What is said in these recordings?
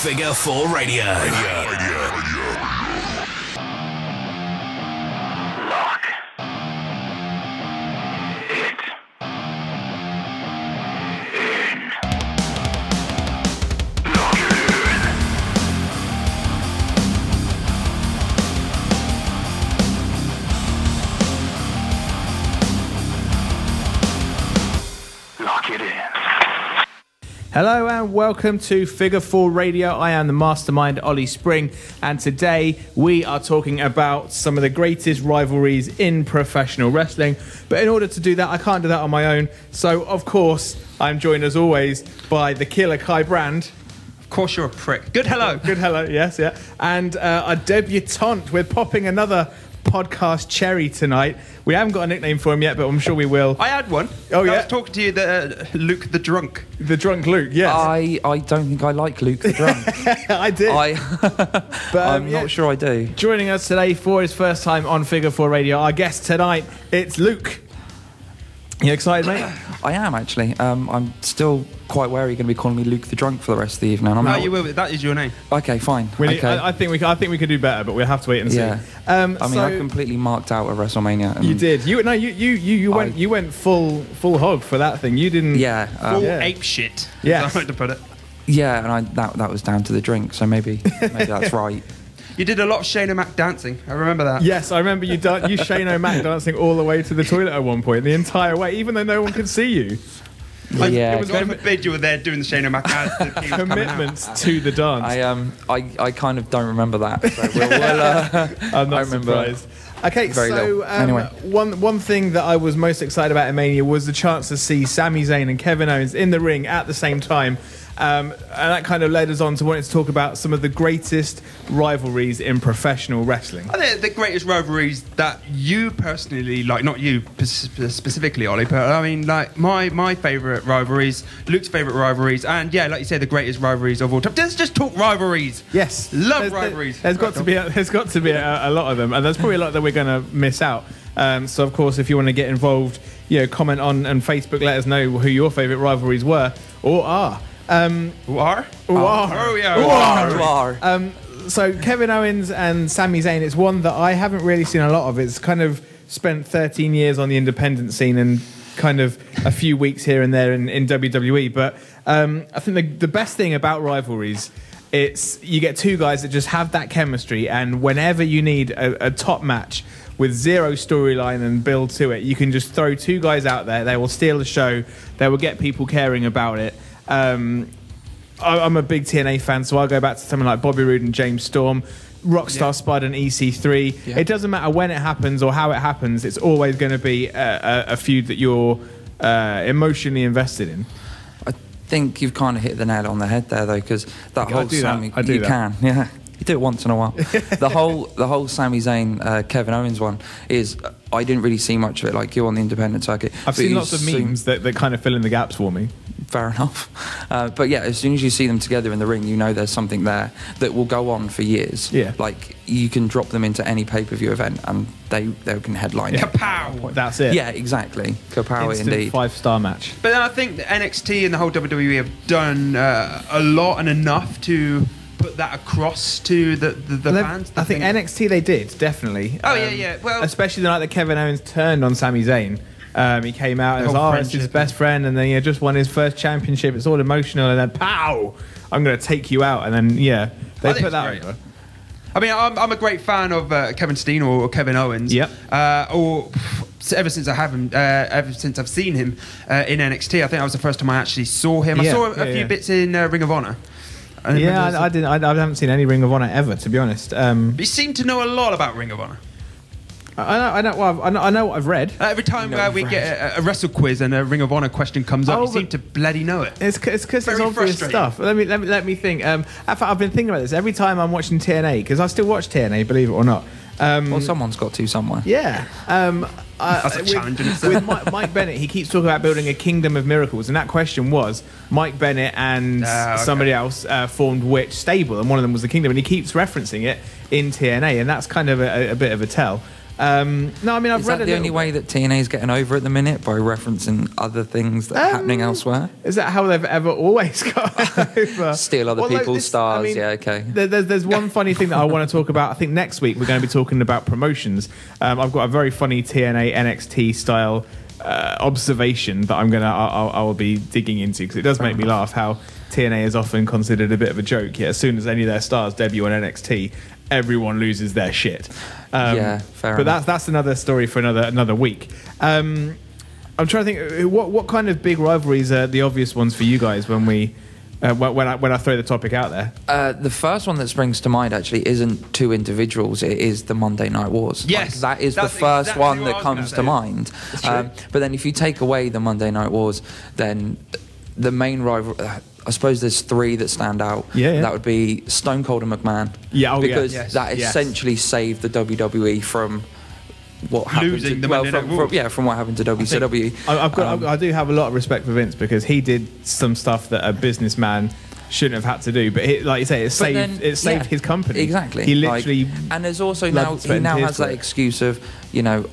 Figure 4 Radio. Lock it in. Lock it in. Lock it in. Hello and welcome to Figure 4 Radio. I am the Mastermind, Ollie Spring, and today we are talking about some of the greatest rivalries in professional wrestling. But in order to do that, I can't do that on my own. So, of course, I'm joined as always by the Killer Kai Brand. Of course you're a prick. Good hello. Good hello, yes, yeah. And a debutante. We're popping another podcast cherry tonight. We haven't got a nickname for him yet, but I'm sure we will. I had one. Oh, yeah? I was talking to you, Luke the Drunk. The Drunk Luke, yes. I don't think I like Luke the Drunk. I did. But I'm not sure I do. Joining us today for his first time on Figure 4 Radio, our guest tonight, it's Luke. You excited, mate? I am, actually. I'm still quite wary you're going to be calling me Luke the Drunk for the rest of the evening. No, you will. That is your name. Okay, fine. Okay. I think we could do better, but we'll have to wait and see. Yeah. I completely marked out of WrestleMania. You did. You went full hog for that thing. You didn't. Yeah. Full ape shit. Yeah. I like to put it. Yeah, and that was down to the drink, so maybe that's right. You did a lot of Shane O'Mac dancing. I remember that. Yes, I remember you Shane O'Mac dancing all the way to the toilet at one point, the entire way, even though no one could see you. Yeah. It was on the bid you were there doing the Shane O'Mac as the team was coming out. Commitments to the dance. I kind of don't remember that. So I'm not surprised. Okay, Anyway. one thing that I was most excited about in Mania was the chance to see Sami Zayn and Kevin Owens in the ring at the same time. And that kind of led us on to wanting to talk about some of the greatest rivalries in professional wrestling. I think the greatest rivalries that you personally like, not you specifically, Ollie, but I mean, like my favourite rivalries, Luke's favourite rivalries, and yeah, like you say, the greatest rivalries of all time. Let's just talk rivalries. Yes, rivalries. There's got to be a lot of them, and there's probably a lot that we're going to miss out. So of course, if you want to get involved, comment on Facebook, let us know who your favourite rivalries were or are. So Kevin Owens and Sami Zayn, it's one that I haven't really seen a lot of. It's kind of spent 13 years on the independent scene and kind of a few weeks here and there in WWE. But I think the best thing about rivalries, it's you get two guys that just have that chemistry, and whenever you need a top match with zero storyline and build to it, you can just throw two guys out there. They will steal the show. They will get people caring about it. I'm a big TNA fan, so I'll go back to something like Bobby Roode and James Storm, Rockstar Spud and EC3. Yeah. It doesn't matter when it happens or how it happens, it's always going to be a feud that you're emotionally invested in. I think you've kind of hit the nail on the head there, though, because that whole Sami... I do that. Can, yeah. You do it once in a while. The whole Sami Zayn, Kevin Owens one is... I didn't really see much of it, like you on the independent circuit. I've seen lots of memes that kind of fill in the gaps for me. Fair enough. But yeah, as soon as you see them together in the ring, you know there's something there that will go on for years. Yeah. Like, you can drop them into any pay-per-view event and they can headline it. Kapow! That's it. Yeah, exactly. Kapow, Instant indeed. 5-star match. But I think the NXT and the whole WWE have done a lot and enough to put that across to the fans. I think NXT they did, definitely. Oh, yeah. Well, especially the night that Kevin Owens turned on Sami Zayn. He came out and was his best friend, and then he just won his first championship. It's all emotional, and then pow! I'm going to take you out, and then they put that over. I mean, I'm a great fan of Kevin Steen or Kevin Owens. Yep. Ever since I've seen him in NXT, I think that was the first time I actually saw him. I saw a few bits in Ring of Honor. I didn't. I haven't seen any Ring of Honor ever, to be honest. But you seem to know a lot about Ring of Honor. I know what I've read. Every time we get a wrestle quiz and a Ring of Honor question comes up, you seem to bloody know it. It's because it's obvious stuff. Let me think. I've been thinking about this every time I'm watching TNA, because I still watch TNA, believe it or not. Well, someone's got to somewhere. Yeah. That's a challenge in itself. With Mike Bennett, he keeps talking about building a kingdom of miracles, and that question was Mike Bennett and somebody else formed which stable, and one of them was the Kingdom, and he keeps referencing it in TNA, and that's kind of a bit of a tell. No, I mean, I've Is read that the only way that TNA is getting over at the minute, by referencing other things that are happening elsewhere? Is that how they've ever always got over? Steal other people's stars, yeah, okay. There's one funny thing that I want to talk about. I think next week we're going to be talking about promotions. I've got a very funny TNA NXT style observation that I will be digging into, because it does make me laugh how TNA is often considered a bit of a joke. Yet as soon as any of their stars debut on NXT, everyone loses their shit. Yeah, fair but enough. that's another story for another week. I'm trying to think what kind of big rivalries are the obvious ones for you guys when I throw the topic out there. The first one that springs to mind actually isn't two individuals, it is the Monday Night Wars. Yes, that is the that's first exactly one what I that was comes to gonna mind. But then if you take away the Monday Night Wars, then the main rival, I suppose there's three that stand out. Yeah. That would be Stone Cold and McMahon. Yeah, because yes. that Yes. essentially saved the WWE from what happened Losing to, the Monday Night Wars. from what happened to WCW. I do have a lot of respect for Vince, because he did some stuff that a businessman shouldn't have had to do, but like you say, it saved his company. Exactly. He literally and there's also blood, now sweat, he and now tears has for that it. excuse of,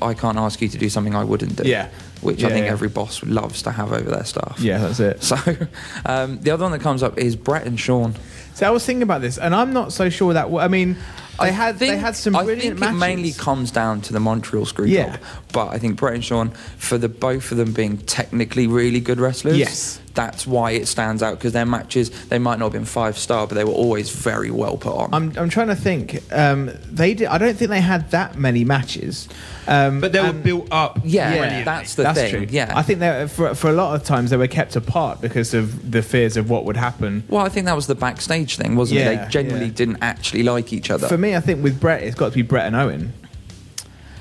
I can't ask you to do something I wouldn't do. Yeah. Which I think Yeah. every boss loves to have over their staff. Yeah, that's it. So the other one that comes up is Brett and Sean. So I was thinking about this, and I'm not so sure that. I mean, they had some brilliant I think matches. it mainly comes down to the Montreal Screwjob. Yeah. But I think Brett and Sean, for the both of them being technically really good wrestlers, Yes. that's why it stands out, because their matches, they might not have been 5-star, but they were always very well put on. I'm trying to think. They did. I don't think they had that many matches. But they were built up. Yeah, brilliantly. that's the thing. True. Yeah, I think that for a lot of times they were kept apart because of the fears of what would happen. Well, I think that was the backstage thing, wasn't it? Yeah, They genuinely yeah. didn't actually like each other. For me, I think with Brett, it's got to be Brett and Owen.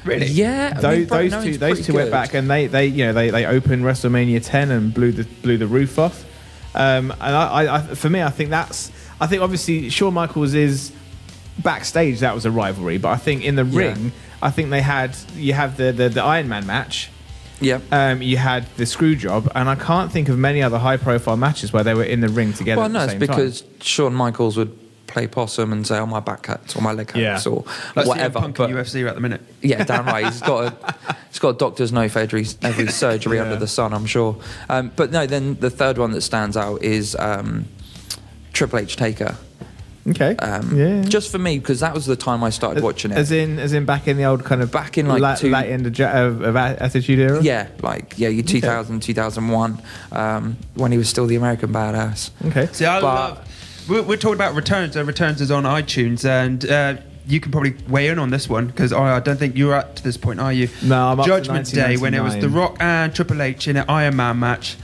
Really? Yeah, I mean, Brett and Owen's Those pretty two went good. back, and they opened WrestleMania 10 and blew the roof off. And for me, I think obviously Shawn Michaels is backstage. That was a rivalry, but I think in the ring, I think you have the Iron Man match. Yeah. You had the screw job, and I can't think of many other high-profile matches where they were in the ring together. Well, at the no, it's same because time. Shawn Michaels would play possum and say, "Oh, my back hurts," or "My leg hurts," Yeah. or Like whatever. CM Punk in UFC at the minute. Yeah, damn right. He's got a doctor's note for every surgery under the sun, I'm sure. But no, then the third one that stands out is Triple H Taker. Okay. Just for me, because that was the time I started watching it. As in back in the old kind of Back in, like, late end of Attitude Era. Yeah, your 2000, 2001, when he was still the American Badass. Okay. See, I love. We're talking about Returns. Returns is on iTunes, and you can probably weigh in on this one, because I don't think you're up to this point, are you? No, I'm up to Judgment Day, when it was The 1999. Rock and Triple H in an Iron Man match,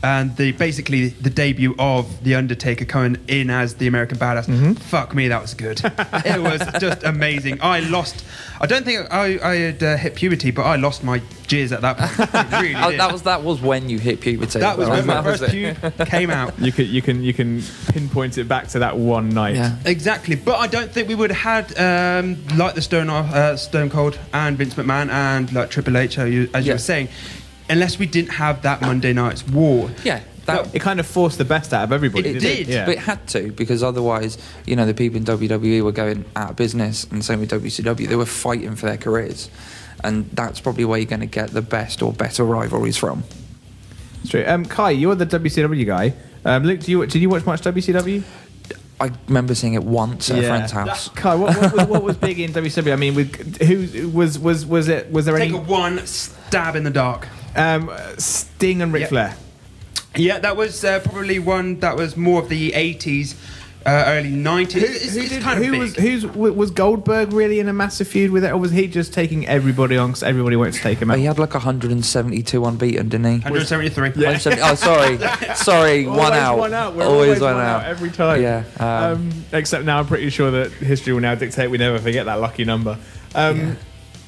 and basically the debut of The Undertaker coming in as the American Badass. Mm-hmm. Fuck me, that was good. It was just amazing. I don't think I had hit puberty, but I lost my jizz at that point. It really did. That was when you hit puberty. That was when my That was first it. pube came out. You can pinpoint it back to that one night. Yeah. Exactly, but I don't think we would have had like the Stone Cold and Vince McMahon and like Triple H, as you were saying, unless we didn't have that Monday Night's War. Yeah. It kind of forced the best out of everybody. It didn't did. Yeah. But it had to, because otherwise, the people in WWE were going out of business, and same with WCW. They were fighting for their careers, and that's probably where you're going to get the best or better rivalries from. It's true. Kai, you're the WCW guy. Luke, did you watch much WCW? I remember seeing it once at a friend's house. Kai, what was big in WCW? I mean, who was there Take any a one stab in the dark. Sting and Ric Yep. Flair? Yeah, that was probably one that was more of the 80s, early 90s. It's kind of big. Was Goldberg really in a massive feud with it, or was he just taking everybody on because everybody wanted to take him out? He had like 172 unbeaten, didn't he? 173. 170 oh, sorry, one out. We're always one out. every time. Yeah. Except now, I'm pretty sure that history will now dictate we never forget that lucky number.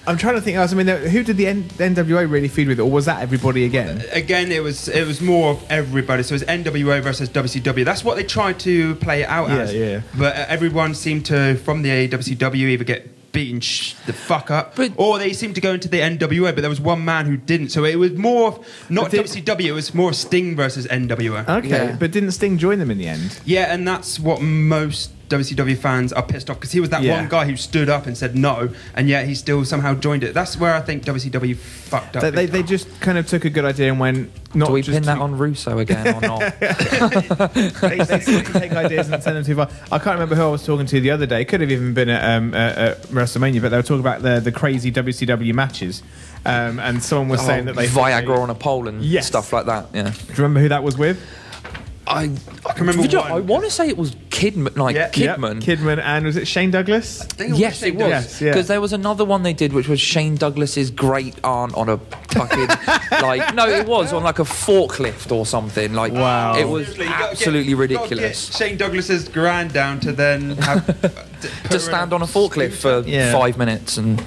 I'm trying to think else. I mean, who did the NWA really feud with, or was that everybody again? Again, it was more of everybody. So it was NWA versus WCW. That's what they tried to play it out as. Yeah. But everyone seemed to, from the WCW, either get beaten the fuck up, or they seemed to go into the NWA. But there was one man who didn't. So it was more of, not WCW. It was more Sting versus NWA. Okay, but didn't Sting join them in the end? Yeah, and that's what most WCW fans are pissed off because he was that Yeah. one guy who stood up and said no, and yet he still somehow joined it. That's where I think WCW fucked up. They just kind of took a good idea and went, not Do we just pin that to- on Russo again or not? they take ideas and send them too far. I can't remember who I was talking to the other day. Could have even been at WrestleMania, but they were talking about the crazy WCW matches. And someone was saying that they Viagra on a pole and Yes. stuff like that. Yeah. Do you remember who that was with? I can remember one. I want to say it was Kidman, Kidman. Yep, Kidman, and was it Shane Douglas? I think was Yes, Shane it was. Yes, yeah. Because there was another one they did, which was Shane Douglas's great aunt on a fucking it was on like a forklift or something. Like, Wow. it was Seriously, you gotta absolutely you gotta ridiculous. get Shane Douglas's grand down to then have To stand on a forklift for Yeah. 5 minutes and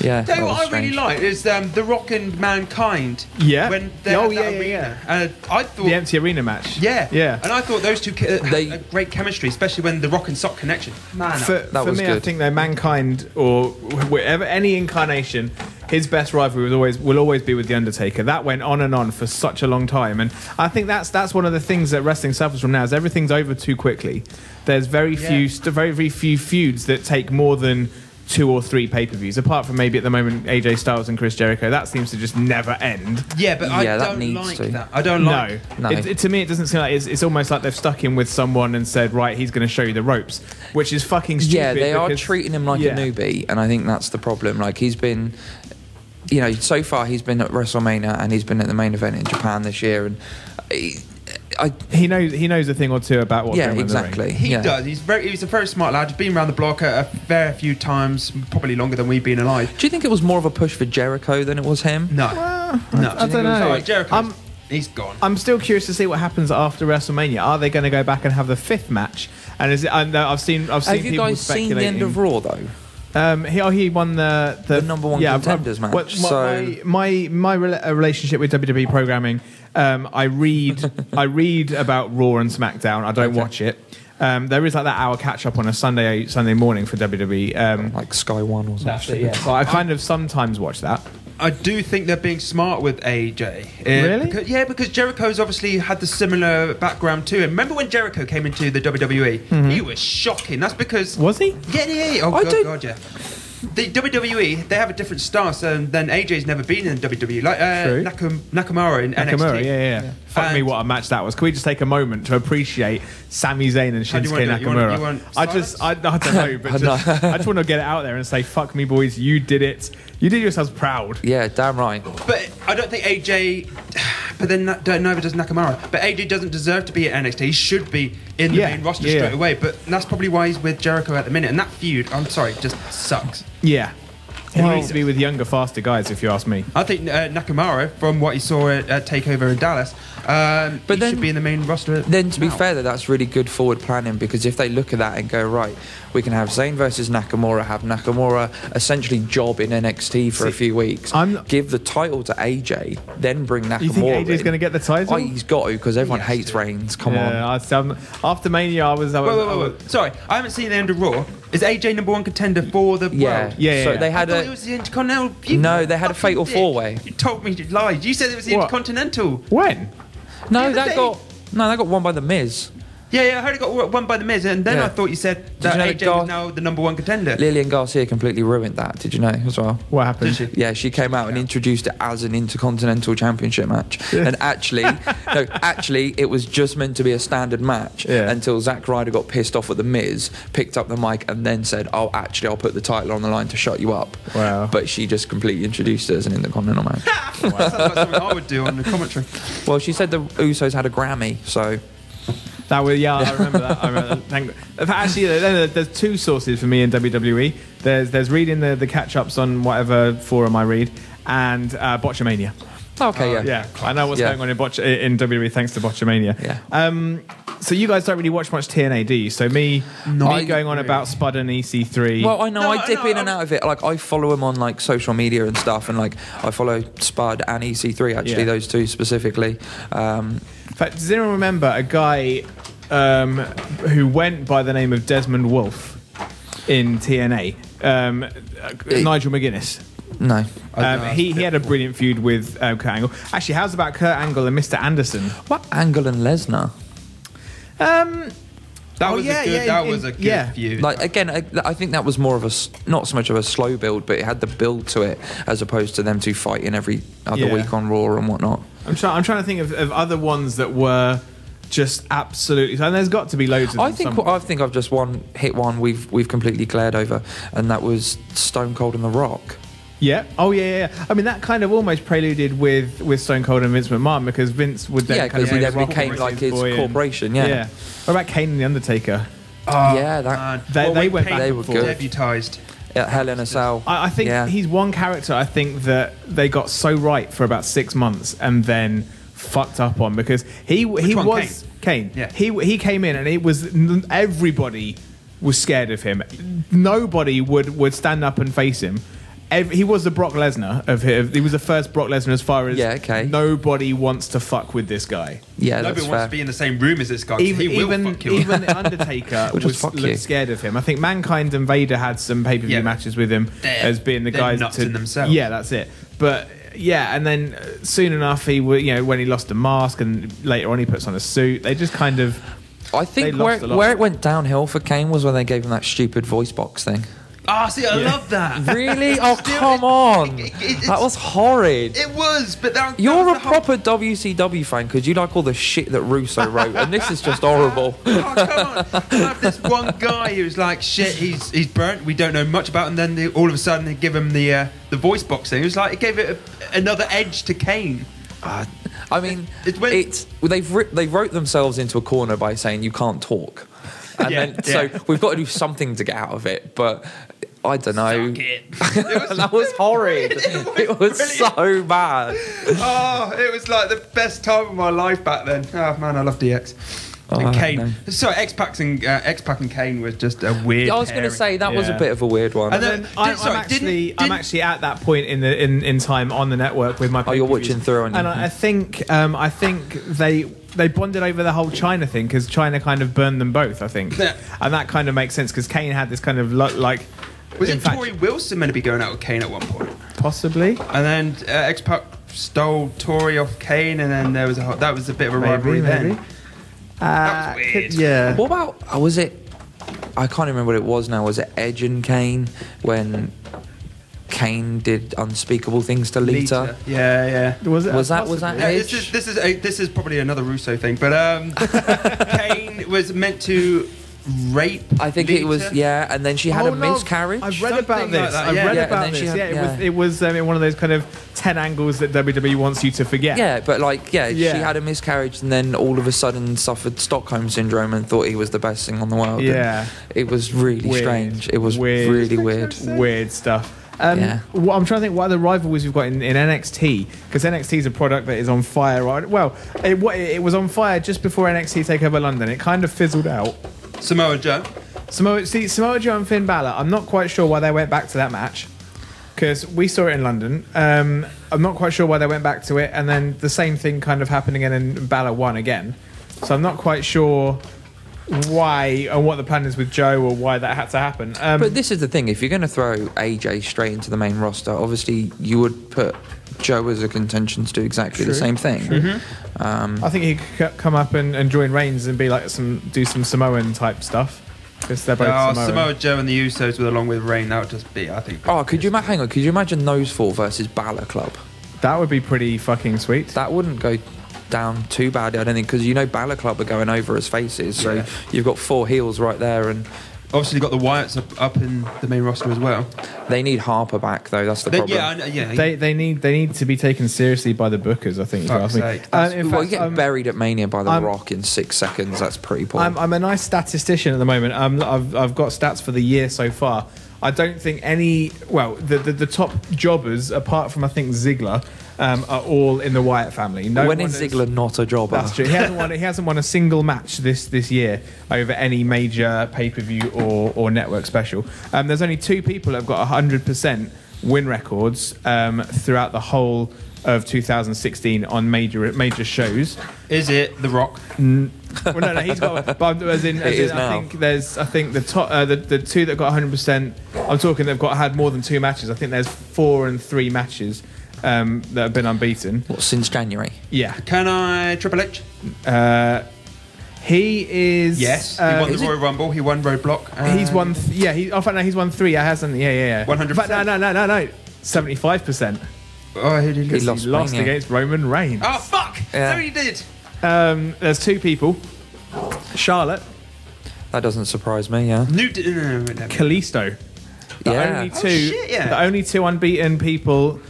yeah. Tell you that what was I really strange. like is The Rock and Mankind. Yeah. When they Oh, had yeah, that yeah, arena. yeah. I thought. The empty arena match. Yeah. Yeah. And I thought those two They- had a great chemistry, especially when the Rock and Sock connection. Man, For was me, I good. think that Mankind or whatever any incarnation, his best rivalry will always be with the Undertaker. That went on and on for such a long time, and I think that's one of the things that wrestling suffers from now is everything's over too quickly. There's very few feuds that take more than 2 or 3 pay-per-views, apart from maybe at the moment AJ Styles and Chris Jericho. That seems to just never end. yeah, but I Yeah, that don't needs like to. that. I don't like. No. To me, it doesn't seem like it's almost like they've stuck him with someone and said, right, he's going to show you the ropes, which is fucking stupid. Yeah, they are because- treating him like Yeah. a newbie, and I think that's the problem. Like, he's been, so far he's been at WrestleMania and he's been at the main event in Japan this year, and He knows a thing or two about what's yeah, going on in the ring. exactly. He yeah. does. He's a very smart lad. He's been around the block a fair few times, probably longer than we've been alive. Do you think it was more of a push for Jericho than it was him? No, no. I don't know. Sorry, Jericho. He's gone. I'm still curious to see what happens after WrestleMania. Are they going to go back and have the 5th match? And is it? I know I've seen Have you people guys seen the speculating. end of Raw though? He won the number one contenders match. My relationship with WWE programming, I read about Raw and SmackDown. I don't Okay. watch it. There is like that hour catch up on a Sunday morning for WWE. Like Sky One or something. Yeah. So I kind of sometimes watch that. I do think they're being smart with AJ. Really? Because Jericho's obviously had the similar background to him. Remember when Jericho came into the WWE? He was shocking. That's because... Was he? Yeah. Oh, God, yeah. The WWE, they have a different stance than AJ's never been in WWE. Like True. Nakamura in NXT. Nakamura, yeah. Fuck me, And- what a match that was. Can we just take a moment to appreciate Sami Zayn and How do you Shinsuke want to do it? Nakamura? You want I silence? don't know, but I just want to get it out there and say, fuck me, boys, you did it. You did yourselves proud. Yeah, damn right. But I don't think AJ... But then neither does Nakamura. But AJ doesn't deserve to be at NXT. He should be in the main roster straight away. But that's probably why he's with Jericho at the minute. And that feud, I'm sorry, just sucks. Yeah. He Well- needs to be with younger, faster guys, if you ask me. I think Nakamura, from what he saw at TakeOver in Dallas, he then- should be in the main roster. Then, to be now. fair, that's really good forward planning, because if they look at that and go, right, we can have Zayn versus Nakamura, have Nakamura essentially job in NXT for a few weeks, give the title to AJ, then bring Nakamura You think AJ's in. going to get the title? Oh, he's got to, because everyone He has hates to. Reigns. Come on. After Mania, I was. Wait. Sorry, I haven't seen the end of Raw. Is AJ number one contender for the Yeah. world? Yeah, So yeah. they I had thought it was the Intercontinental. No, they had a fucking fatal dick. four-way. You told me you lied. You said it was the What? Intercontinental. When? No, the other that got won by The Miz. Yeah, I heard it got won by The Miz, and then Yeah. I thought you said that you know AJ was now the number one contender. Lillian Garcia completely ruined that. Did you know as well? What happened? Did she? Yeah, she came out and introduced it as an Intercontinental Championship match. And actually, it was just meant to be a standard match until Zack Ryder got pissed off at The Miz, picked up the mic and then said, oh, actually, I'll put the title on the line to shut you up. Wow. But she just completely introduced it as an Intercontinental match. That sounds like something I would do on the commentary. Well, she said the Usos had a Grammy, so... That was I remember that. I remember that. Actually, there's two sources for me in WWE. There's reading the catch-ups on whatever forum I read, and Botchamania. Okay, yeah. Yeah, I know what's going on in WWE thanks to Botchamania. Yeah. So you guys don't really watch much TNA, do you? So me going on about Spud and EC3. Well, I know. No, I dip no, in and out of it. Like, I follow him on like social media and stuff, and like I follow Spud and EC3 actually, those two specifically. In fact, does anyone remember a guy who went by the name of Desmond Wolfe in TNA? Nigel McGuinness. No. He had a brilliant feud with Kurt Angle. Actually, how's about Kurt Angle and Mr. Anderson? What? Angle and Lesnar? That was a good feud. Like again, I think that was more of not so much of a slow build, but it had the build to it as opposed to them two fighting every other week on Raw and whatnot. I'm trying to think of other ones that were just absolutely. And there's got to be loads of them. I think I've just hit one we've completely glared over, and that was Stone Cold and The Rock. Yeah. Oh, yeah. I mean, that kind of almost preluded with Stone Cold and Vince McMahon, because Vince would then because he then became like his corporation. Yeah. What about Kane and The Undertaker? They went back. They were good. Debutized. Yeah, Hell in a Cell. I think he's one character I think that they got so right for about 6 months and then fucked up on, because he was Kane. Yeah. He came in and it was everybody was scared of him. Nobody would stand up and face him. He was the Brock Lesnar he was the first Brock Lesnar as far as nobody wants to fuck with this guy. Yeah, nobody wants to be in the same room as this guy. Even Undertaker looked scared of him. I think Mankind and Vader had some pay-per-view matches with him as being the guys nuts in themselves. Yeah, that's it. But yeah, and then soon enough when he lost the mask and later on he puts on a suit, they just kind of. I think where it went downhill for Kane was when they gave him that stupid voice box thing. See, I love that. Really? Oh, come on. That was horrid. It was, but you're a proper WCW fan because you like all the shit that Russo wrote, and this is just horrible. Oh, come on. I have this one guy who's like, shit, he's burnt, we don't know much about him, then all of a sudden they give him the voice boxing. It was like, it gave it another edge to Kane. I mean, they wrote themselves into a corner by saying you can't talk. And so we've got to do something to get out of it, but I don't know. That was horrid. It was so bad. It was like the best time of my life back then. Oh man, I love DX. And Kane. Sorry, X-Pac and Kane was just a weird. I was going to say that was a bit of a weird one. And then I'm actually at that point in time on the network with my. Oh, you're watching through, and I think they bonded over the whole China thing because China kind of burned them both. I think, and that kind of makes sense because Kane had this kind of like. Was it Tori Wilson meant to be going out with Kane at one point? Possibly. And then X-Pac stole Tori off Kane, and then there was that was a bit of a rivalry then. That was weird. Yeah. What about was it? I can't remember what it was now. Was it Edge and Kane when Kane did unspeakable things to Lita? Yeah. Was that Edge? This is probably another Russo thing, but Kane was meant to rape. I think Lita. It was and then she had a miscarriage. I've read about this. It was in one of those kind of 10 angles that WWE wants you to forget. Yeah, but she had a miscarriage and then all of a sudden suffered Stockholm syndrome and thought he was the best thing on the world. Yeah, it was really strange. It was really weird stuff. I'm trying to think what other rivalries we've got in NXT, because NXT is a product that is on fire. Right? Well, it was on fire just before NXT Takeover London. It kind of fizzled out. Samoa Joe and Finn Balor. I'm not quite sure why they went back to that match, because we saw it in London. I'm not quite sure why they went back to it, and then the same thing kind of happened again, and Balor won again. So I'm not quite sure why and what the plan is with Joe or why that had to happen. But this is the thing: if you're going to throw AJ straight into the main roster, obviously you would put Joe as a contention to do exactly the same thing. Mm-hmm. I think he could come up and join Reigns and be like do some Samoan type stuff, because they're both Samoan. Samoa Joe and the Usos along with Reign, that would just be, I think. Could you imagine those four versus Balor Club? That would be pretty fucking sweet. That wouldn't go down too badly, I don't think, because Balor Club are going over as faces, so you've got four heels right there, and obviously got the Wyatts up in the main roster as well. They need Harper back though. That's the problem. They need to be taken seriously by the bookers, I think. You get buried at Mania by The Rock in 6 seconds. That's pretty poor. I'm a nice statistician at the moment. I've got stats for the year so far. I don't think the top jobbers, apart from I think Ziggler, are all in the Wyatt family. When is Ziggler not a jobber? That's true. He hasn't won a single match this year over any major pay-per-view or network special. There's only 2 people that have got 100% win records throughout the whole of 2016 on major shows. Is it The Rock? Well, no, he's got. But I think the top, the 2 that got 100%. I'm talking they've had more than 2 matches. I think there's 4 and 3 matches that have been unbeaten. What, since January? Yeah. Can I Triple H? He is. Yes, he won the Royal Rumble. He won Roadblock. He's won. He's won 3. Hasn't? Yeah. 100%. No. 75%. Oh, who did He he lost against Roman Reigns. Oh fuck! Yeah. So he did. There's 2 people. Charlotte, That doesn't surprise me. Yeah. No. Kalisto. The Yeah. only Oh, two. shit, yeah. The only 2 unbeaten people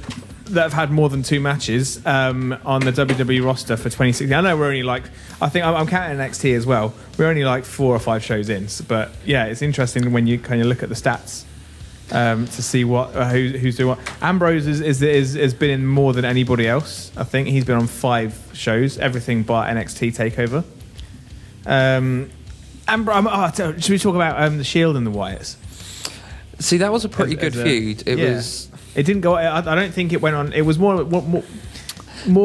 that have had more than 2 matches on the WWE roster for 2016. I know we're only like, I think I'm counting NXT as well. We're only like 4 or 5 shows in, but yeah, it's interesting when you kind of look at the stats to see what who's doing what. Ambrose has been in more than anybody else. I think he's been on 5 shows, everything but NXT Takeover. Should we talk about the Shield and the Wyatts? See, that was a pretty good feud. It was. It didn't go. I don't think it went on. It was more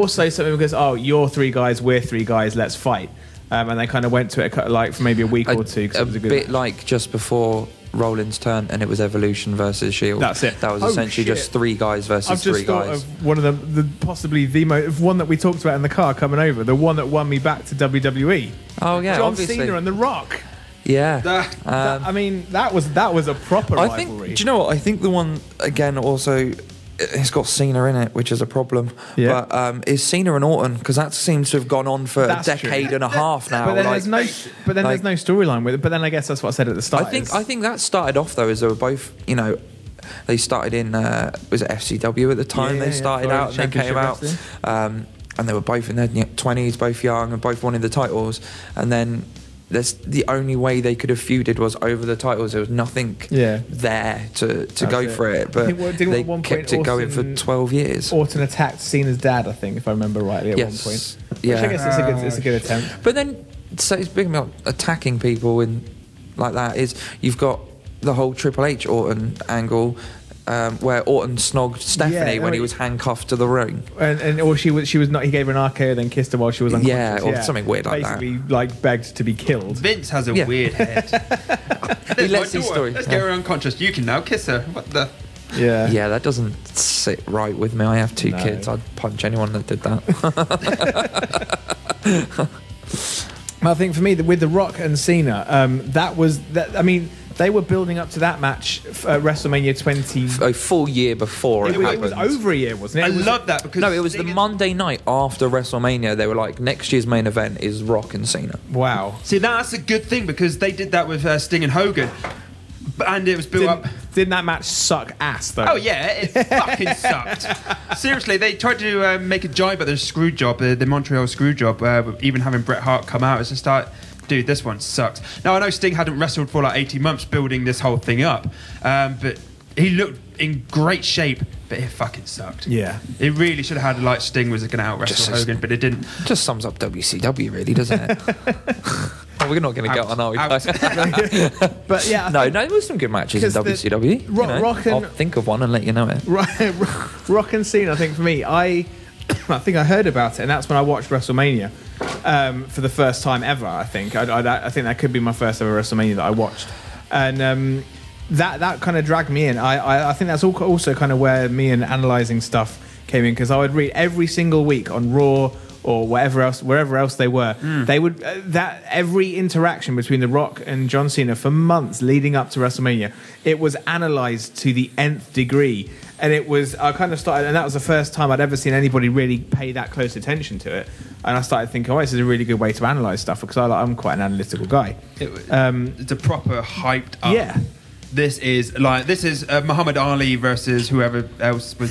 so something because you're 3 guys, we're 3 guys, let's fight. And they kind of went to it like for maybe a week or 2. 'Cause it was a good bit like just before Rollins' turn, and it was Evolution versus Shield. That's it. That was essentially just 3 guys versus I've just 3 thought guys. of one of the possibly the one that we talked about in the car coming over, the one that won me back to WWE. Oh yeah, John obviously. Cena and The Rock. Yeah. I mean, that was a proper I rivalry. think. Do you know what? I think the one again also. It's got Cena in it, which is a problem. Yeah. But is Cena and Orton, because that seems to have gone on for That's a decade true. and a half now. But then there's no storyline with it. But then I guess that's what I said at the start. I think that started off though as they were both, they started in was it FCW at the time? Yeah, they started for out and they came championship out, and they were both in their 20s, both young, and both wanted the titles. And then the only way they could have feuded was over the titles. There was nothing there to go for it, but they kept it going for 12 years. Orton attacked Cena's dad, I think, if I remember rightly, at one point. Yeah. Which I guess it's a good attempt. But then, so it's big about attacking people in like that. Is you've got the whole Triple H Orton angle. Where Orton snogged Stephanie when he was handcuffed to the ring, or she was not. He gave her an RKO, then kissed her while she was unconscious. Or something weird like that. Basically, like begged to be killed. Vince has a weird head. He lets these stories. Let's get her unconscious. You can now kiss her. What the? Yeah, that doesn't sit right with me. I have 2 kids. I'd punch anyone that did that. I think for me, with The Rock and Cena, that was that. I mean, they were building up to that match at WrestleMania 20. A full year before it happened. It was over a year, wasn't it? I love that because it was the Monday night after WrestleMania. They were like, next year's main event is Rock and Cena. Wow. See, that's a good thing because they did that with Sting and Hogan, and it was built up. Didn't that match suck ass though? Oh yeah, it fucking sucked. Seriously, they tried to make a jibe at the screw job, the Montreal screw job, even having Bret Hart come out as a start. Dude, this one sucks. Now, I know Sting hadn't wrestled for like 18 months building this whole thing up, but he looked in great shape, but it fucking sucked. Yeah. It really should have had like Sting was going to out-wrestle Hogan, but it didn't. Just sums up WCW, really, doesn't it? We're not going to get on, are we? But yeah. No, there was some good matches in WCW. Rock and, I'll think of one and let you know it. Rock and Cena, I think for me, I think I heard about it, and that's when I watched WrestleMania for the first time ever. I think I think that could be my first ever WrestleMania that I watched, and that kind of dragged me in. I think that's also kind of where me and analysing stuff came in, because I would read every single week on Raw or wherever else they were. They would that every interaction between The Rock and John Cena for months leading up to WrestleMania, it was analysed to the nth degree. And I kind of started, and that was the first time I'd ever seen anybody really pay that close attention to it. And I started thinking, this is a really good way to analyse stuff, because I'm quite an analytical guy. It's a proper hyped up. Yeah. This is Muhammad Ali versus whoever else was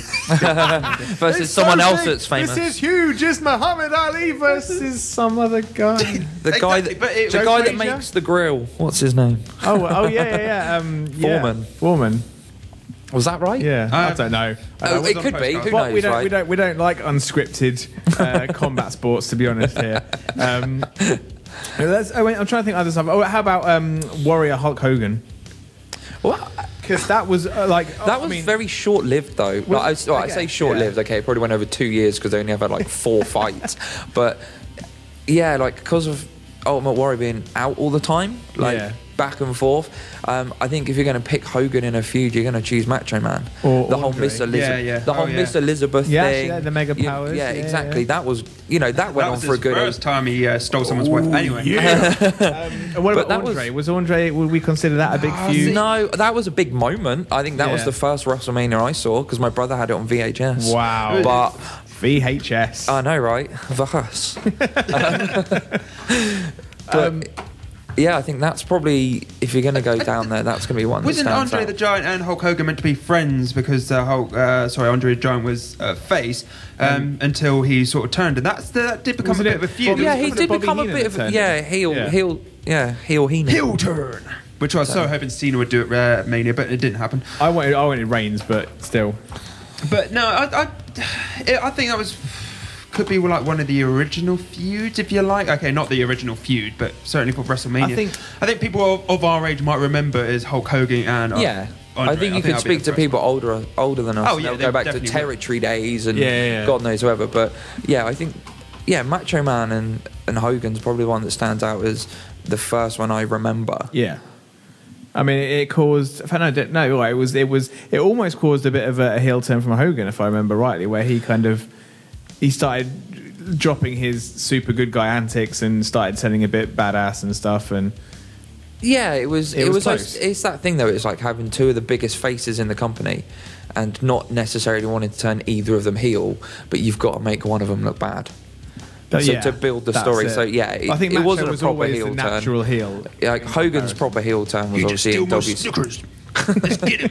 versus someone else that's famous. This is huge. It's Muhammad Ali versus some other guy. The guy that makes the grill. What's his name? Yeah. Foreman. Was that right? Yeah, I don't know. It could be. Who but knows, we don't like unscripted combat sports, to be honest. Here, I'm trying to think of other stuff. How about Warrior Hulk Hogan? Because that was very short-lived though. I say short-lived. Okay, it probably went over 2 years because they only had like 4 fights. But yeah, like because of Ultimate Warrior being out all the time, back and forth. I think if you're going to pick Hogan in a feud, you're going to choose Macho Man. Or the whole Andre. Miss Elizabeth, the whole Miss Elizabeth Yeah, thing. actually, the Mega Powers. Yeah, exactly. That was, that went on for a good. First time he stole someone's wife. Anyway, And what about Andre? Was Andre? Would we consider that a big feud? No, that was a big moment. I think that was the first WrestleMania I saw because my brother had it on VHS. Wow. But VHS. I know, right? VHS. Yeah, I think that's probably, if you're going to go down there, that's going to be one. Wasn't that stands Andre out. the Giant and Hulk Hogan meant to be friends because Andre the Giant was face until he sort of turned, and that did become a bit of a feud. Yeah, he did become a bit of heel turn. Which I was so hoping Cena would do at Mania, but it didn't happen. I wanted Reigns, but still. But no, I think that could be like one of the original feuds, if you like. Okay, not the original feud, but certainly for WrestleMania. I think people of our age might remember as Hulk Hogan and Andre. I think you could speak to people older than us. Oh, yeah, they'll go back to territory days and God knows whoever. But yeah, I think Macho Man and Hogan's probably one that stands out as the first one I remember. Yeah. I mean, it caused. It almost caused a bit of a heel turn from Hogan, if I remember rightly, where he started dropping his super good guy antics and started turning a bit badass and stuff. And yeah, it was close. It's that thing though. It's like having two of the biggest faces in the company, and not necessarily wanting to turn either of them heel, but you've got to make one of them look bad. To build the story. So I think it Macho wasn't a was proper always heel the natural heel. Like Hogan's proper heel turn was obviously in Snickers. Let's get him.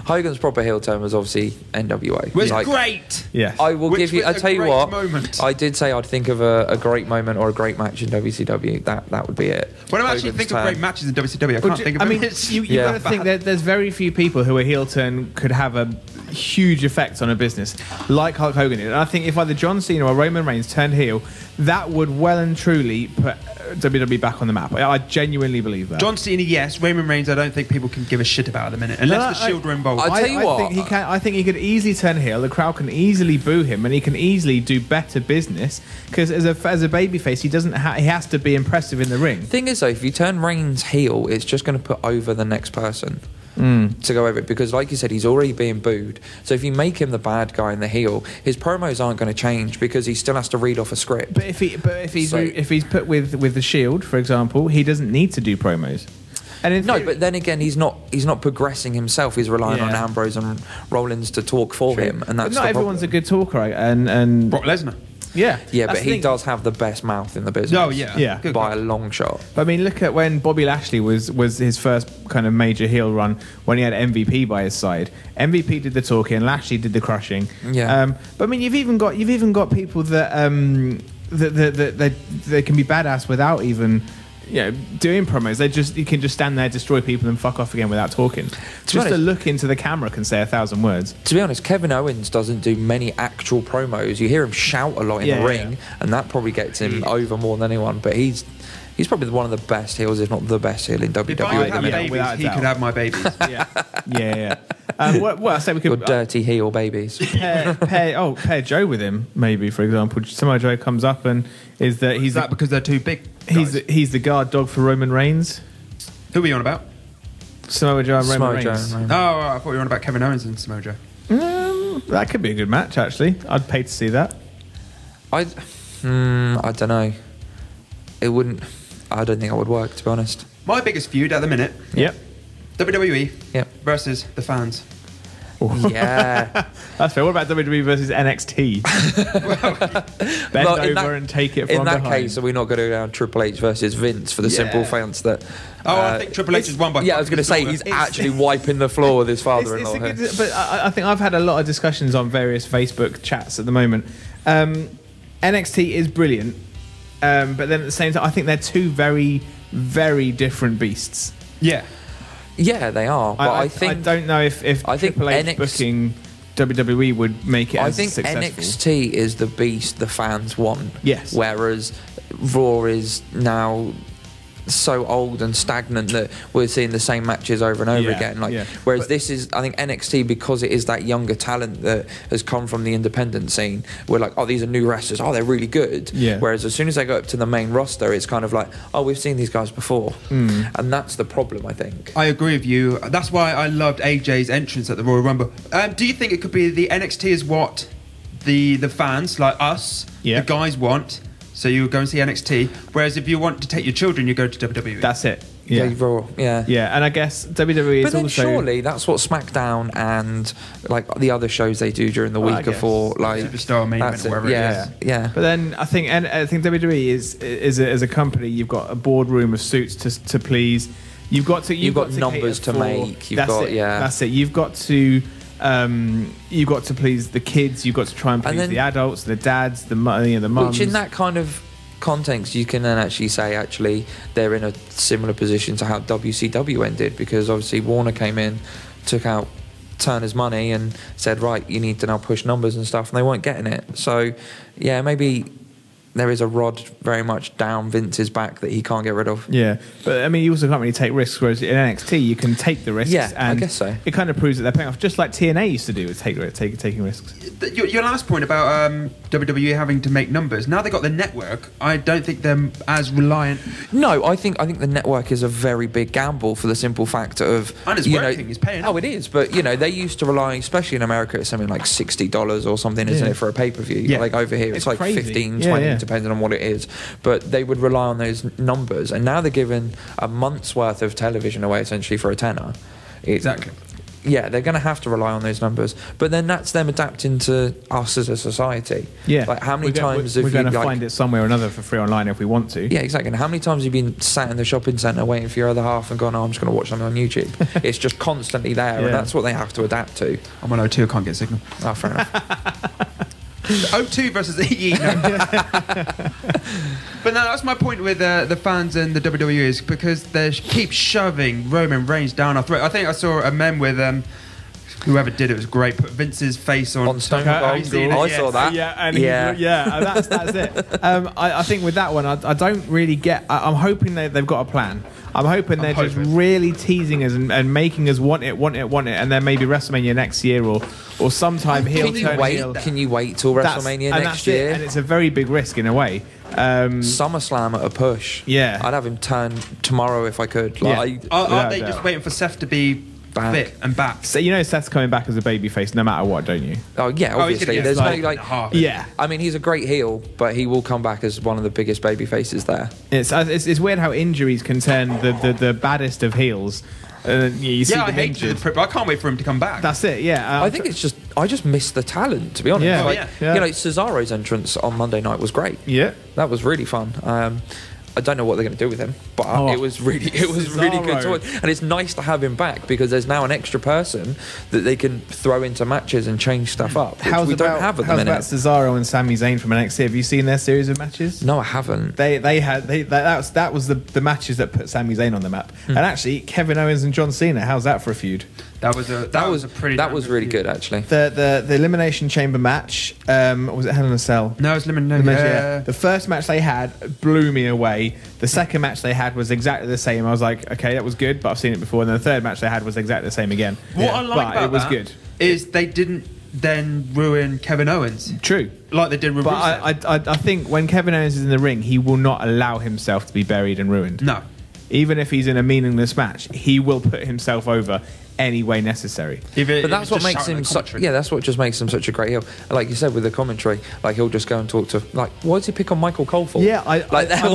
Hogan's proper heel turn was obviously NWA. Was great. Yeah. I will give you. I tell you what. Moment. I did say I'd think of a great moment or a great match in WCW. That would be it. When I actually think of great matches in WCW, I can't think of you got to think that there's very few people who a heel turn could have a huge effect on a business like Hulk Hogan did. And I think if either John Cena or Roman Reigns turned heel, that would well and truly put WWE back on the map. I genuinely believe that. John Cena, yes. Roman Reigns, I don't think people can give a shit about at the minute, unless the Shield are involved. I tell you what, I think he could easily turn heel. The crowd can easily boo him, and he can easily do better business because as a babyface, he has to be impressive in the ring. Thing is, though, if you turn Reigns heel, it's just going to put over the next person. To go over it, because like you said, he's already being booed. So if you make him the bad guy and the heel, his promos aren't going to change because he still has to read off a script. But if he's put with the Shield, for example, he doesn't need to do promos. And but then again, he's not progressing himself. He's relying on Ambrose and Rollins to talk for him, and that's not everyone's a good talker, right? And Brock Lesnar. Yeah, but he does have the best mouth in the business. Oh yeah, by a long shot. But I mean, look at when Bobby Lashley was his first kind of major heel run when he had MVP by his side. MVP did the talking, Lashley did the crushing. Yeah. But I mean, you've even got people that they can be badass without even doing promos. You can just stand there, destroy people, and fuck off again without talking. Just a look into the camera can say 1,000 words. To be honest, Kevin Owens doesn't do many actual promos. You hear him shout a lot in the ring, and that probably gets him over more than anyone. But he's probably one of the best heels, if not the best heel in WWE. If I could have babies, he could have my babies. Yeah. Well, I say we could. Your dirty heel babies. pair Joe with him, maybe, for example. Samoa Joe comes up and is that because they're too big? He's the guard dog for Roman Reigns. Who are you on about? Samoa Joe and Roman Reigns. Oh, I thought you were on about Kevin Owens and Samoa Joe. That could be a good match, actually. I'd pay to see that. I don't know. It wouldn't. I don't think it would work, to be honest. My biggest feud at the minute. Yep. WWE. Yep. Versus the fans. Yeah. That's fair. What about WWE versus NXT? Bend over and take it from behind. In that case, are we not going to go down Triple H versus Vince for the simple fact that... I think Triple H is won by... Yeah, I was going to say, he's actually wiping the floor with his father-in-law. But I think I've had a lot of discussions on various Facebook chats at the moment. NXT is brilliant, but then at the same time, I think they're two very, very different beasts. Yeah. Yeah, they are. But I think... I don't know if Triple H booking WWE would make it successful. NXT is the beast the fans want. Yes. Whereas Raw is now so old and stagnant that we're seeing the same matches over and over again. Whereas this is, I think NXT, because it is that younger talent that has come from the independent scene, we're like, oh, these are new wrestlers, oh, they're really good. Whereas as soon as they go up to the main roster, it's kind of like, oh, we've seen these guys before. And that's the problem, I think. I agree with you. That's why I loved AJ's entrance at the Royal Rumble. Do you think it could be the NXT is what the fans, like us, the guys want? So you go and see NXT, whereas if you want to take your children, you go to WWE. That's it. Yeah, and I guess WWE but is then also... surely that's what SmackDown and like the other shows they do during the week before, like Superstar, Main Event, whatever it is. Yeah. But then I think WWE is as a company, you've got a boardroom of suits to please. You've got numbers to make. That's it. You've got to please the kids. You've got to try and please the adults, the dads, the mums. Which in that kind of context, you can then actually say they're in a similar position to how WCW ended, because obviously Warner came in, took out Turner's money and said, right, you need to now push numbers and stuff, and they weren't getting it. So yeah, maybe there is a rod very much down Vince's back that he can't get rid of. Yeah, but I mean, you also can't really take risks, whereas in NXT you can take the risks. Yeah, and I guess so. It kind of proves that they're paying off, just like TNA used to do with taking risks. Your last point about WWE having to make numbers. Now they got the network. I don't think they're as reliant. No, I think the network is a very big gamble for the simple fact of, and it's working. It's paying. Oh, it is. But they used to rely, especially in America, it's something like $60 or something, isn't it, for a pay-per-view? Yeah. Like over here, it's like crazy. 15, 20, depending on what it is. But they would rely on those numbers, and now they're giving a month's worth of television away essentially for a tenner. Exactly. Yeah, they're going to have to rely on those numbers, but then that's them adapting to us as a society. Yeah, like how many times have we're going to like, find it somewhere or another for free online if we want to. Yeah, exactly. And how many times have you been sat in the shopping centre waiting for your other half and gone, oh, I'm just going to watch something on YouTube? It's just constantly there, and that's what they have to adapt to. I'm on O2, I can't get a signal. Oh, fair enough. O2 versus EE. But no, that's my point with the fans and the WWE is because they keep shoving Roman Reigns down our throat. I think I saw a meme with whoever did it was great. Put Vince's face on Stone Cold. I saw that. That's it. I think with that one, I don't really get. I'm hoping they've got a plan. I'm hoping they're just really teasing us and making us want it, and then maybe WrestleMania next year or sometime heel turn heel. Can you wait till WrestleMania next year? And it's a very big risk in a way. SummerSlam at a push. Yeah, I'd have him turn tomorrow if I could. Are they just waiting for Seth to be fit and back? So Seth's coming back as a babyface no matter what, don't you? Oh yeah, obviously. There's yeah. I mean, he's a great heel, but he will come back as one of the biggest baby faces there. It's weird how injuries can turn the baddest of heels. I hate it, but I can't wait for him to come back. That's it. Yeah, I think it's just I just miss the talent, to be honest. Cesaro's entrance on Monday night was great. Yeah, that was really fun. I don't know what they're going to do with him, but it was really good to watch. And it's nice to have him back because there's now an extra person that they can throw into matches and change stuff up, which we don't have at the minute. How's about Cesaro and Sami Zayn from NXT? Have you seen their series of matches? No, I haven't. That was the matches that put Sami Zayn on the map. And actually, Kevin Owens and John Cena. How's that for a feud? That was really good actually. The Elimination Chamber match, was it Hell in a Cell? No, it was Elimination. The first match they had blew me away. The second match they had was exactly the same. I was like, okay, that was good, but I've seen it before. And then the third match they had was exactly the same again. What I like about it was good is they didn't then ruin Kevin Owens. True. Like they did with Rusev. But I think when Kevin Owens is in the ring, he will not allow himself to be buried and ruined. No. Even if he's in a meaningless match, he will put himself over any way necessary. But that's what makes him that's what just makes him such a great heel. Like you said with the commentary, like he'll just go and talk to why does he pick on Michael Cole for? Yeah, I'm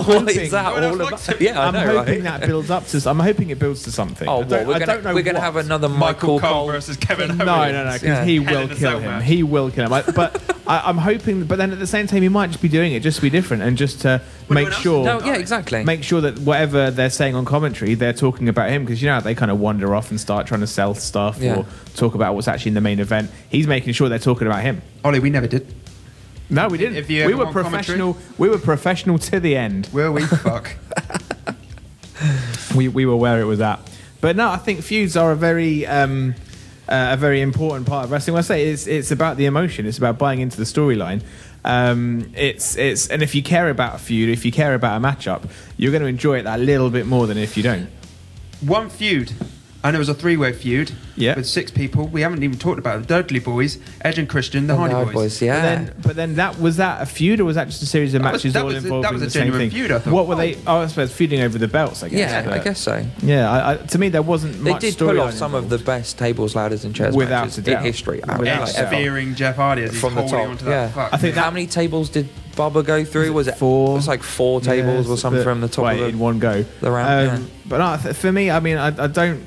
hoping that builds up to. I'm hoping it builds to something. Oh, we're going to have another Michael Cole versus Kevin Owens. No, because he will kill him. He will kill him. But I'm hoping. But then at the same time, he might just be doing it just to be different and just to make sure. No, yeah, exactly. Make sure that whatever they're saying on commentary, they're talking about him because they kind of wander off and start trying to sell stuff or talk about what's actually in the main event. He's making sure they're talking about him. Ollie, we never did. No, we didn't. We were professional. We were professional to the end. Were we? Fuck. we were where it was at. But no, I think feuds are a very important part of wrestling. When I say it's about the emotion, it's about buying into the storyline. It's and if you care about a feud, if you care about a matchup, you're going to enjoy it that little bit more than if you don't. One feud, and it was a three-way feud with 6 people. We haven't even talked about the Dudley Boys, Edge and Christian, the Hardy Boys. Yeah. But then was that a feud, or was that just a series of matches all involved in the same thing? That was a genuine feud, I thought. What were they? Oh, I suppose feuding over the belts, I guess. Yeah, I guess so. Yeah, to me there wasn't much. They did pull off some of the best tables, ladders, and chairs matches in history. Edge spearing Jeff Hardy as he's from the holding top. onto that. I think how many tables did Bubba go through? Was it 4? It was like 4 tables or something from the top of in one go. The round. But no, for me, I mean, I don't.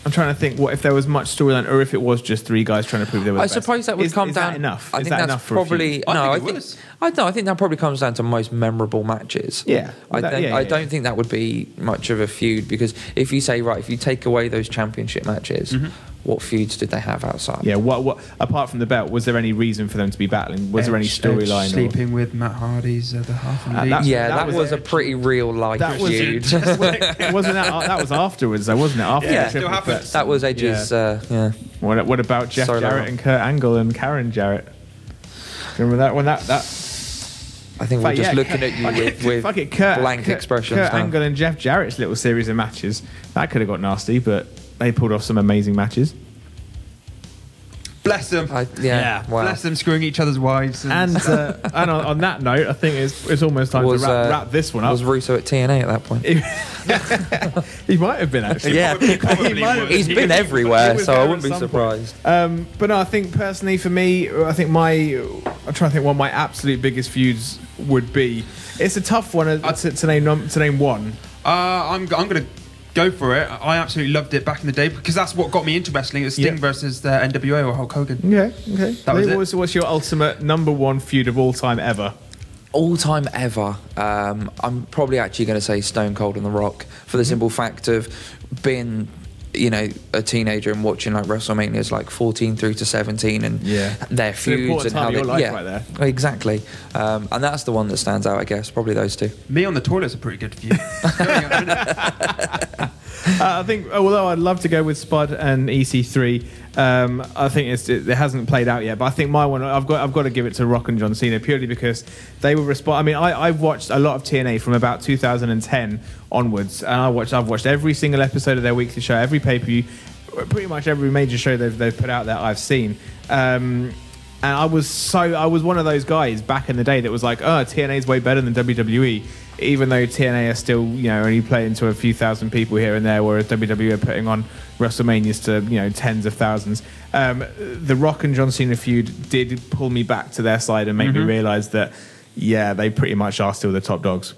I'm trying to think what if there was much storyline, or if it was just 3 guys trying to prove they were the best. Suppose that would come down. Is that enough? I think that's probably I think that probably comes down to most memorable matches. Yeah, I don't think that would be much of a feud, because if you say if you take away those championship matches, what feuds did they have outside? Yeah, what apart from the belt, was there any reason for them to be battling? Was there any storyline? Sleeping with Matt Hardy's other half. That was a pretty real life feud. Wasn't that was afterwards though, wasn't it? After it still happened. That was Edge's. What about Jeff Jarrett and Kurt Angle and Karen Jarrett? Remember that when that? I think we're just looking at you with blank expressions. Kurt Angle and Jeff Jarrett's little series of matches, that could have got nasty, but they pulled off some amazing matches. Bless them. Wow. Bless them screwing each other's wives. And on that note, I think it's almost time to wrap this one up. Was Russo at TNA at that point? He might have been, actually. Yeah, he's been everywhere, so I wouldn't be surprised. But no, I think personally for me, I'm trying to think what my absolute biggest feuds would be. It's a tough one to name one. I'm going to go for it. I absolutely loved it back in the day, because that's what got me into wrestling. It was Sting versus the NWA or Hulk Hogan. Okay. What's your ultimate number one feud of all time ever? All time ever. I'm probably actually going to say Stone Cold and The Rock, for the simple fact of being, a teenager and watching like WrestleManias like 14 through to 17 and their feuds and how they right there. Exactly. And that's the one that stands out, I guess. Probably those 2. Me on the toilet's a pretty good feud. I think, although I'd love to go with Spud and EC3, I think it hasn't played out yet. But I think my one, I've got to give it to Rock and John Cena, purely because they will respond. I mean, I've watched a lot of TNA from about 2010 onwards, and I've watched every single episode of their weekly show, every pay-per-view, pretty much every major show they've put out that I've seen. And I was one of those guys back in the day that was like, TNA's way better than WWE, even though TNA are still, only playing to a few thousand people here and there, whereas WWE are putting on WrestleManias to, tens of thousands. The Rock and John Cena feud did pull me back to their side and make me realise that, they pretty much are still the top dogs.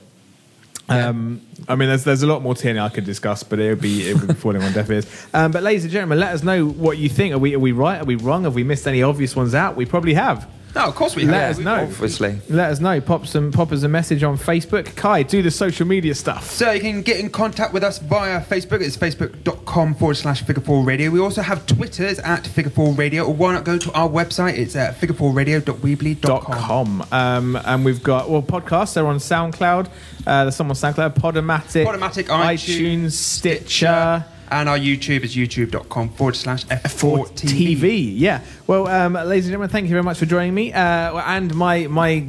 I mean, there's a lot more TNA I could discuss, but it would be falling on deaf ears. But ladies and gentlemen, let us know what you think. Are we right? Are we wrong? Have we missed any obvious ones out? We probably have. No, of course we have. Let us know. Obviously. Let us know. Pop us a message on Facebook. Kai, do the social media stuff. So you can get in contact with us via Facebook. It's facebook.com/Figure4Radio. We also have Twitters at Figure4Radio. Or why not go to our website? It's at figure4radio.weebly.com. And we've got podcasts. They're on SoundCloud. There's some on SoundCloud. Podomatic, iTunes, Stitcher. And our YouTube is youtube.com/F4TV. Yeah. Well, ladies and gentlemen, thank you very much for joining me. And my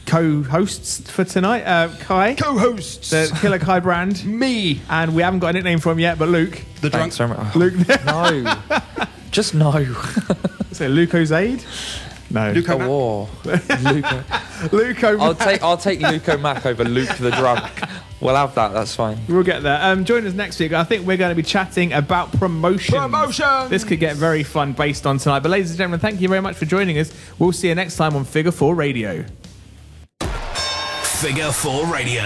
co-hosts for tonight, Kai. Co-hosts. The Killer Kai brand. Me. And we haven't got a nickname for him yet, but Luke. The drunk. Thanks very much. Luke. No. Just no. Say Luco-Zaid? No. Luco War. Luco I'll take Luco Mac over Luke the Drunk. We'll have that. That's fine. We'll get there. Join us next week. I think we're going to be chatting about promotions. This could get very fun based on tonight. But ladies and gentlemen, thank you very much for joining us. We'll see you next time on Figure 4 Radio. Figure 4 Radio.